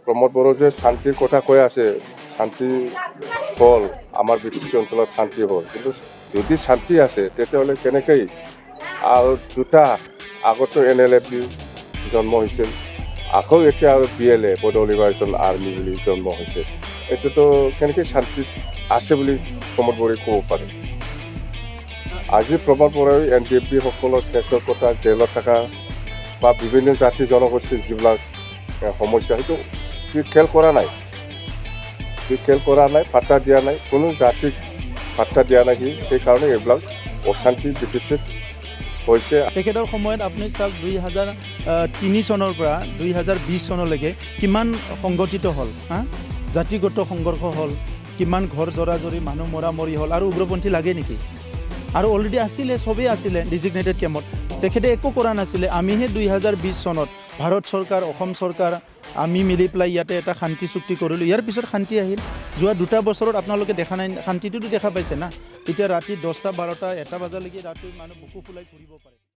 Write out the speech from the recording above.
প্ৰমোদ বড়ো যে শান্তিৰ কথা কৈ আছে, শান্তি হ'ল আমাৰ বিটিচি অঞ্চলত শান্তি হ'ল, কিন্তু যদি শান্তি আছে তেতিয়াহ'লে কেনেকৈ আৰু দুটা আগতো NLF জন্ম হৈছিল, আকৌ এতিয়া আৰু BLA বড়ো লিবাৰেশ্যন আৰ্মি বুলি জন্ম হৈছে, এইটোতো কেনেকৈ শান্তি আছে বুলি প্ৰমোদ বড়োৱে ক'ব পাৰে। আজি প্ৰমোদ বড়োৱে NDFB সকলৰ কেছৰ কথা, জেলত থকা বা বিভিন্ন জাতি জনগোষ্ঠীৰ যিবিলাক সমস্যা, সেইটো খেল কৰা নাই, পাত্তা দিয়া নাই, কোনো জাতিক পাত্তা দিয়া নাই। সেইকাৰণে এইবিলাক অশান্তি বিটিচিত হৈছে। তেখেতৰ সময়ত আপুনি চাওক 2003 চনৰ পৰা 2020 চনলৈকে কিমান সংগঠিত হ'ল, জাতিগত সংঘৰ্ষ হ'ল, কিমান ঘৰ জৰাজৰি, মানুহ মৰামৰি হ'ল, আৰু উগ্ৰপন্থী লাগে নেকি? আৰু অলৰেডি আছিলে, চবেই আছিলে ডিজিগনেটেড কেম্পত, তেখেতে একো কৰা নাছিলে। আমিহে 2020 চনত ভাৰত চৰকাৰ, অসম চৰকাৰ আমি মিলি পেলাই ইয়াতে এটা শান্তি চুক্তি কৰিলোঁ। ইয়াৰ পিছত শান্তি আহিল। যোৱা 2 বছৰত আপোনালোকে দেখা নাই, শান্তিটোতো দেখা পাইছে না। এতিয়া ৰাতি 10টা 12টা 1টা বজালৈকে ৰাতি মানুহ বুকু ফুলাই ঘূৰিব পাৰে।